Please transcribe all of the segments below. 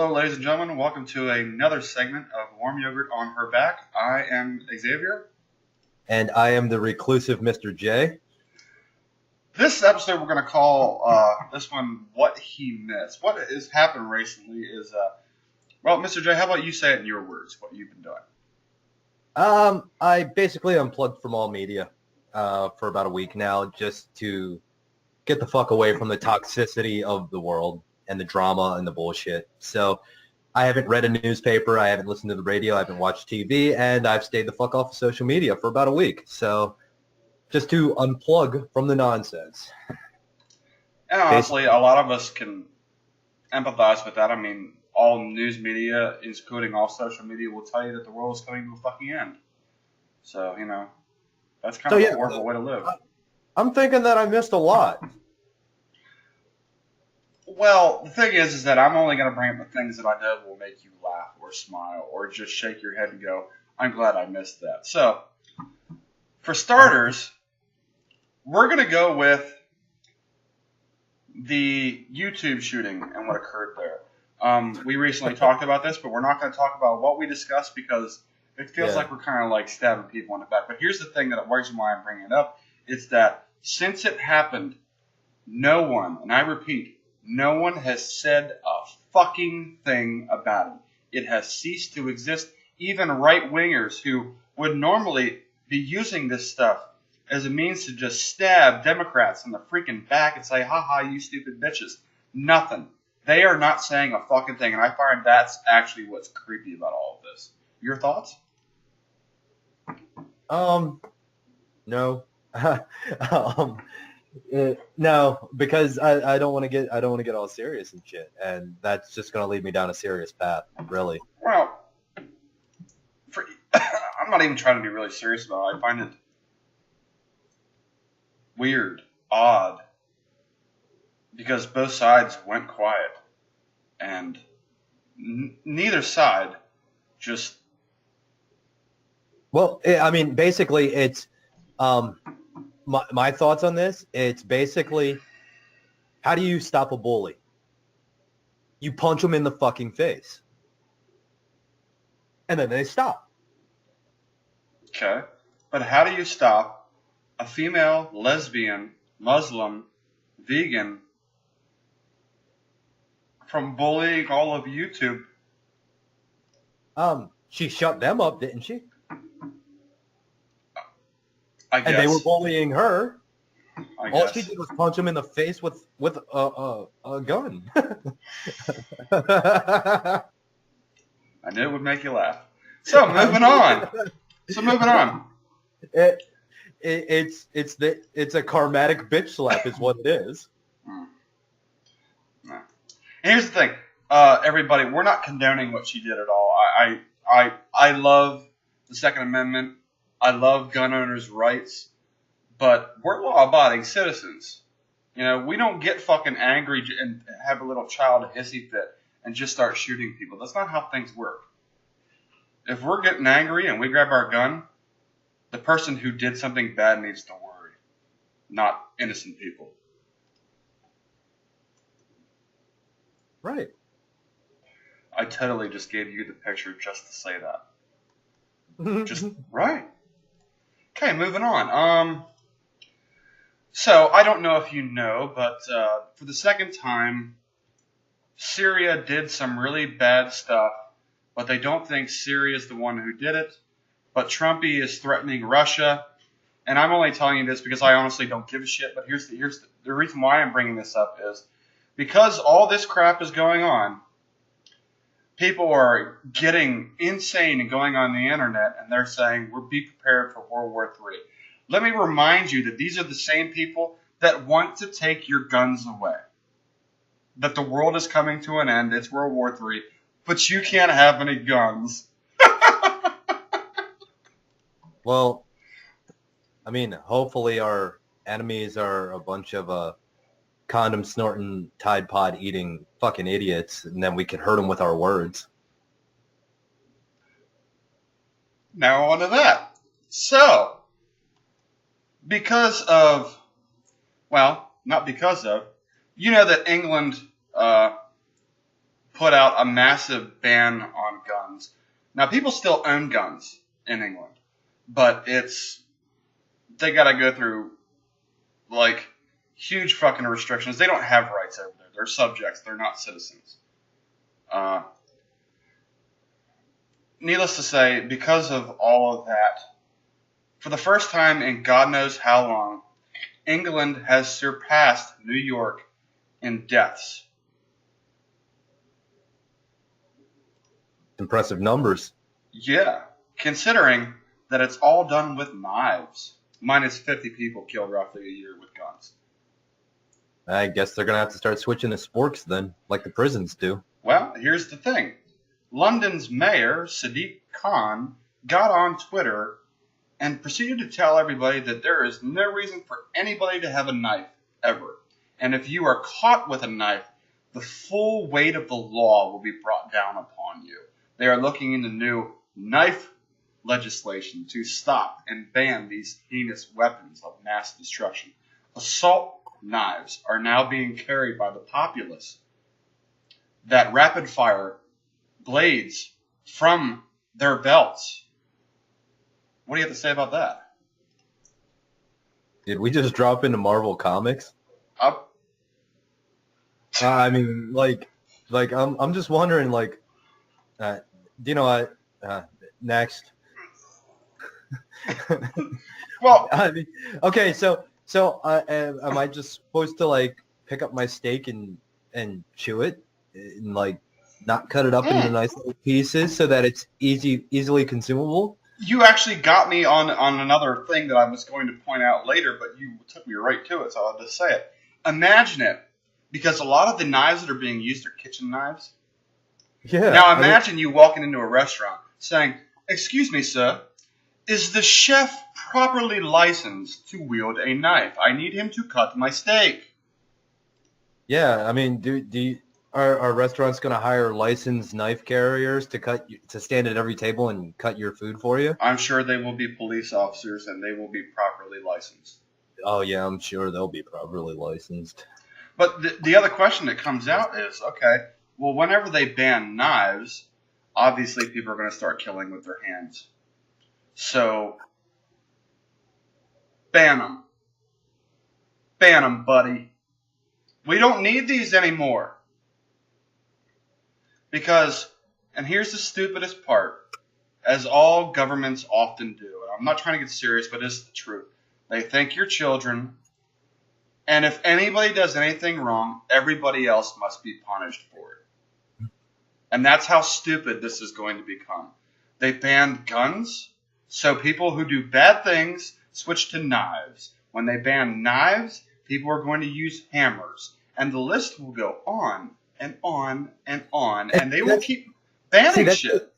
Hello, ladies and gentlemen. Welcome to another segment of Warm Yogurt on Her Back. I am Xavier. And I am the reclusive Mr. J. This episode we're going to call this one What He Missed. What has happened recently is, well, Mr. J, how about you say it in your words, what you've been doing? I basically unplugged from all media for about a week now just to get the fuck away from the toxicity of the world and the drama and the bullshit. So I haven't read a newspaper, I haven't listened to the radio, I haven't watched TV, and I've stayed the fuck off of social media for about a week. So just to unplug from the nonsense. And honestly, a lot of us can empathize with that. I mean, all news media, including all social media, will tell you that the world is coming to a fucking end. So, you know, that's kind of a horrible way to live. I'm thinking that I missed a lot. Well, the thing is that I'm only going to bring up the things that I know will make you laugh or smile or just shake your head and go, I'm glad I missed that. So, for starters, we're going to go with the YouTube shooting and what occurred there. We recently talked about this, but we're not going to talk about what we discussed because it feels like we're kind of like stabbing people in the back. But here's the thing that reason why I'm bringing it up is that since it happened, no one, and I repeat, no one has said a fucking thing about it. It has ceased to exist. Even right-wingers who would normally be using this stuff as a means to just stab Democrats in the freaking back and say, ha-ha, you stupid bitches. Nothing. They are not saying a fucking thing, and I find that's actually what's creepy about all of this. Your thoughts? No. No, because I don't want to get all serious and shit, and that's just going to lead me down a serious path, really. Well, I'm not even trying to be really serious about it. I find it weird, odd, because both sides went quiet, and neither side just... Well, I mean, basically, it's my thoughts on this. It's basically, how do you stop a bully? You punch them in the fucking face, and then they stop. Okay, but how do you stop a female, lesbian, Muslim, vegan from bullying all of YouTube? She shut them up, didn't she? I guess. And they were bullying her. All guess. she did was punch him in the face with a gun. I knew it would make you laugh. So moving on. It's a karmatic bitch slap, is what it is. No. Here's the thing, everybody. We're not condoning what she did at all. I love the Second Amendment. I love gun owners' rights, but we're law-abiding citizens. You know, we don't get fucking angry and have a little child hissy fit and just start shooting people. That's not how things work. If we're getting angry and we grab our gun, the person who did something bad needs to worry, not innocent people. Right. I totally just gave you the picture just to say that. Just right. Okay, moving on. So I don't know if you know, but for the second time, Syria did some really bad stuff, but they don't think Syria is the one who did it. But Trumpy is threatening Russia, and I'm only telling you this because I honestly don't give a shit. But here's the reason why I'm bringing this up is because all this crap is going on. People are getting insane and going on the internet, and they're saying, be prepared for World War III. Let me remind you that these are the same people that want to take your guns away. That the world is coming to an end, it's World War III, but you can't have any guns. Well, I mean, hopefully our enemies are a bunch of condom snorting, Tide Pod eating fucking idiots, and then we can hurt them with our words. Now on to that. So, because of, well, not because of, you know that England put out a massive ban on guns. Now, people still own guns in England, but they got to go through, like, huge fucking restrictions. They don't have rights over there. They're subjects. They're not citizens. Needless to say, because of all of that, for the first time in God knows how long, England has surpassed New York in deaths. Impressive numbers. Yeah, considering that it's all done with knives. Minus 50 people killed roughly a year with guns. I guess they're going to have to start switching to sporks then, like the prisons do. Well, here's the thing. London's mayor, Sadiq Khan, got on Twitter and proceeded to tell everybody that there is no reason for anybody to have a knife, ever. And if you are caught with a knife, the full weight of the law will be brought down upon you. They are looking into new knife legislation to stop and ban these heinous weapons of mass destruction. Assault knives are now being carried by the populace that rapid-fire blades from their belts. What do you have to say about that? Did we just drop into Marvel Comics? I mean, I'm just wondering, you know what? Next. Well, I mean, okay, so am I just supposed to pick up my steak and chew it and not cut it up into nice little pieces so that it's easily consumable? You actually got me on another thing that I was going to point out later, but you took me right to it, so I'll just say it. Imagine it, because a lot of the knives that are being used are kitchen knives. Yeah. Now imagine you walking into a restaurant saying, "Excuse me, sir, is the chef properly licensed to wield a knife? I need him to cut my steak." Yeah, I mean, are restaurants going to hire licensed knife carriers to stand at every table and cut your food for you? I'm sure they will be police officers and they will be properly licensed. Oh yeah, I'm sure they'll be properly licensed. But the other question that comes out is, okay, well, whenever they ban knives, obviously people are going to start killing with their hands. So, ban them. Ban them, buddy. We don't need these anymore. Because, and here's the stupidest part, as all governments often do, and I'm not trying to get serious, but it's the truth. They think you're children, and if anybody does anything wrong, everybody else must be punished for it. And that's how stupid this is going to become. They banned guns, so people who do bad things switch to knives. When they ban knives, people are going to use hammers. And the list will go on and on and on, and they will keep banning shit.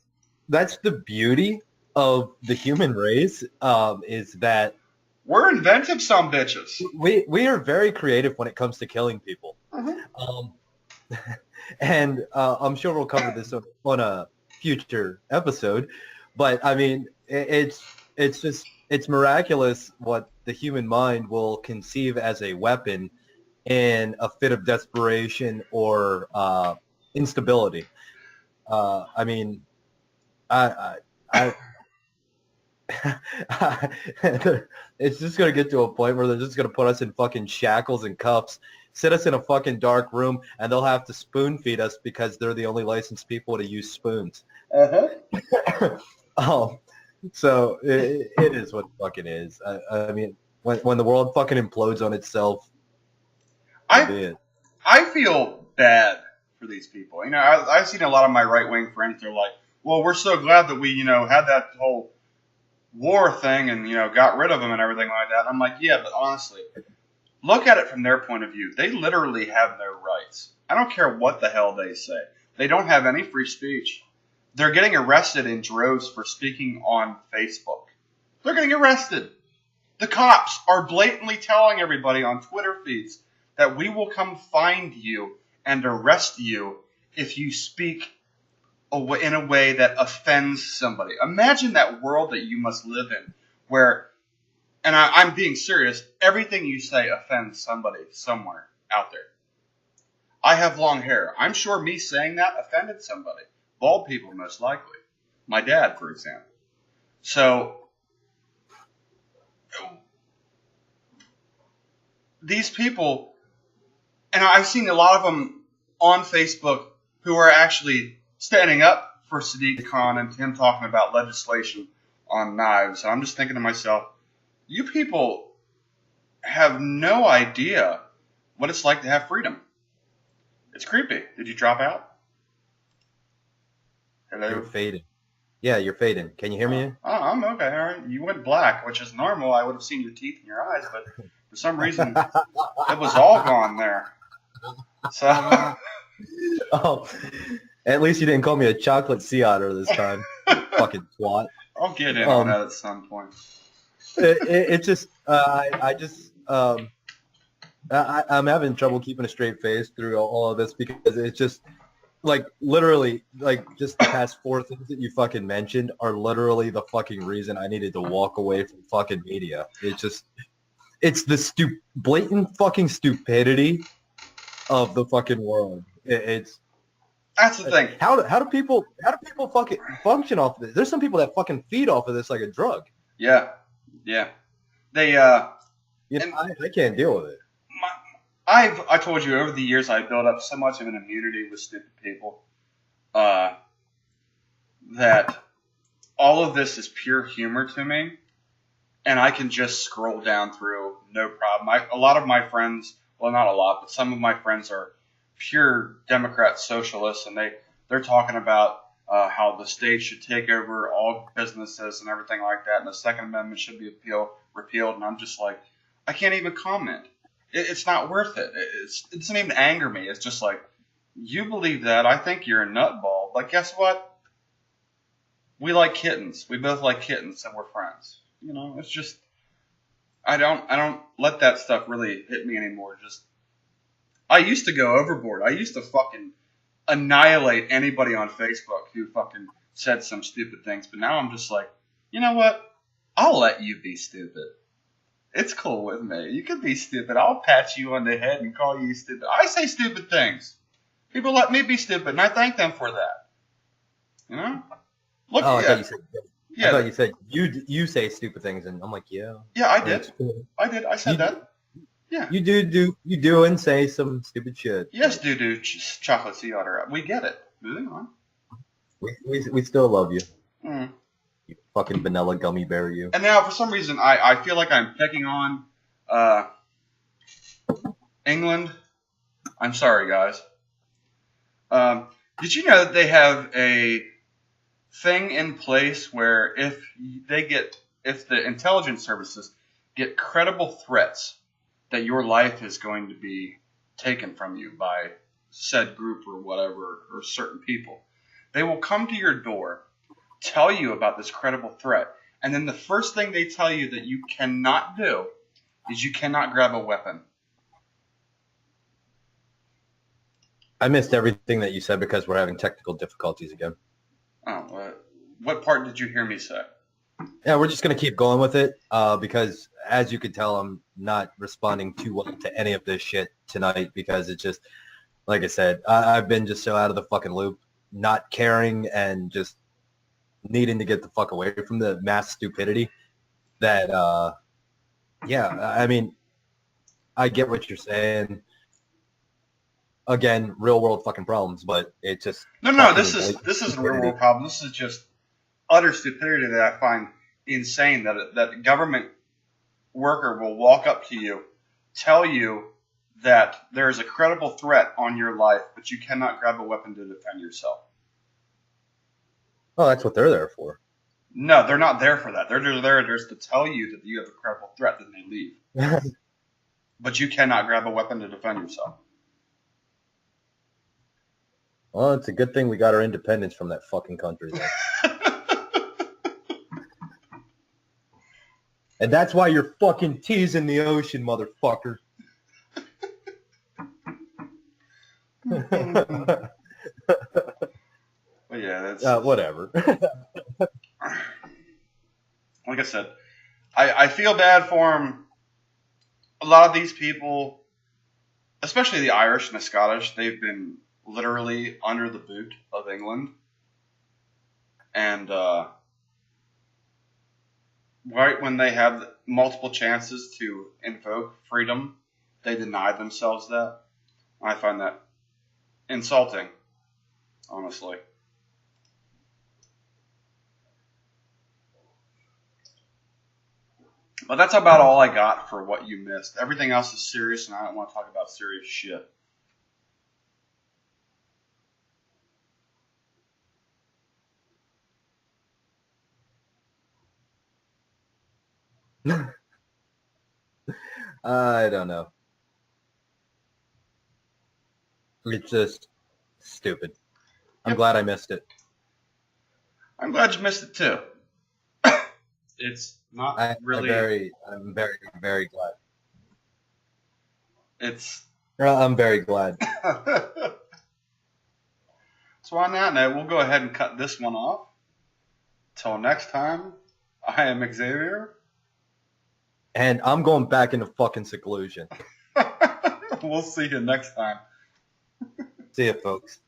That's the beauty of the human race, is that we're inventive some bitches. We are very creative when it comes to killing people. And I'm sure we'll cover this on a future episode. But I mean, it's miraculous what the human mind will conceive as a weapon in a fit of desperation or instability. I mean, it's just going to get to a point where they're just going to put us in fucking shackles and cuffs, sit us in a fucking dark room, and they'll have to spoon feed us because they're the only licensed people to use spoons. So it is what it fucking is. I mean, when the world fucking implodes on itself, I feel bad for these people. You know, I've seen a lot of my right-wing friends. They're like, "Well, we're so glad that we, had that whole war thing and, got rid of them and everything like that." I'm like, yeah, but honestly, look at it from their point of view. They literally have no rights. I don't care what the hell they say. They don't have any free speech. They're getting arrested in droves for speaking on Facebook. They're getting arrested. The cops are blatantly telling everybody on Twitter feeds that we will come find you and arrest you if you speak in a way that offends somebody. Imagine that world that you must live in where, and I'm being serious, everything you say offends somebody somewhere out there. I have long hair. I'm sure me saying that offended somebody. Bald people, most likely. My dad, for example. So these people, and I've seen a lot of them on Facebook who are actually standing up for Sadiq Khan and him talking about legislation on knives. And I'm just thinking to myself, you people have no idea what it's like to have freedom. It's creepy. Did you drop out? Hello? You're fading. Yeah, you're fading. Can you hear me? I'm okay. All right. You went black, which is normal. I would have seen your teeth in your eyes, but for some reason, it was all gone there. So, Oh, at least you didn't call me a chocolate sea otter this time. Fucking twat. I'll get in on that at some point. It's just, I'm having trouble keeping a straight face through all of this because it's just, like, literally, like, just the past 4 things that you fucking mentioned are literally the fucking reason I needed to walk away from fucking media. It's just, it's the blatant fucking stupidity of the fucking world. That's the thing. How do people fucking function off of this? There's some people that fucking feed off of this like a drug. Yeah. They, I can't deal with it. I told you over the years I built up so much of an immunity with stupid people that all of this is pure humor to me, and I can just scroll down through no problem. A lot of my friends, well, not a lot, but some of my friends are pure Democrat socialists, and they're talking about how the state should take over all businesses and everything like that, and the Second Amendment should be repealed, and I'm just like, I can't even comment. It's not worth it. It doesn't even anger me. It's just like, you believe that. I think you're a nutball. But guess what? We like kittens. We both like kittens, and we're friends. You know, it's just, I don't let that stuff really hit me anymore. Just, I used to go overboard. I used to fucking annihilate anybody on Facebook who fucking said some stupid things. But now I'm just like, you know what? I'll let you be stupid. It's cool with me. You can be stupid. I'll pat you on the head and call you stupid. I say stupid things. People let me be stupid, and I thank them for that. You know? Look, I thought you said you say stupid things, and I'm like, yeah. Yeah, I did. Cool. I did. I said that. Yeah. You do and say some stupid shit. Yes, do chocolate sea otter. We get it. Moving on. We still love you. Mm. You fucking vanilla gummy bear, you. And now, for some reason, I feel like I'm picking on England. I'm sorry, guys. Did you know that they have a thing in place where if the intelligence services get credible threats that your life is going to be taken from you by said group or whatever, or certain people, they will come to your door, tell you about this credible threat, and then the first thing they tell you that you cannot do is you cannot grab a weapon. I missed everything that you said because we're having technical difficulties again. Oh, what part did you hear me say? Yeah, we're just going to keep going with it because, as you can tell, I'm not responding too well to any of this shit tonight because it's just, like I said, I've been just so out of the fucking loop, not caring and just needing to get the fuck away from the mass stupidity that, I mean, I get what you're saying. Again, real world fucking problems, but it just... No, this is a real world problem. This is just utter stupidity that I find insane, that a government worker will walk up to you, tell you that there is a credible threat on your life, but you cannot grab a weapon to defend yourself. Oh, that's what they're there for. No, they're not there for that. They're there just to tell you that you have a credible threat, then they leave. But you cannot grab a weapon to defend yourself. Well, it's a good thing we got our independence from that fucking country. And that's why you're fucking teasing the ocean, motherfucker. Well, yeah, that's... whatever. Like I said, I feel bad for them. A lot of these people, especially the Irish and the Scottish, they've been literally under the boot of England. And right when they have multiple chances to invoke freedom, they deny themselves that. I find that insulting, honestly. But that's about all I got for what you missed. Everything else is serious, and I don't want to talk about serious shit. I don't know. It's just stupid. I'm Yep. glad I missed it. I'm glad you missed it too. It's not really. I'm very, very glad. It's. I'm very glad. So on that note, we'll go ahead and cut this one off. Till next time, I am Xavier. And I'm going back into fucking seclusion. We'll see you next time. See ya, folks.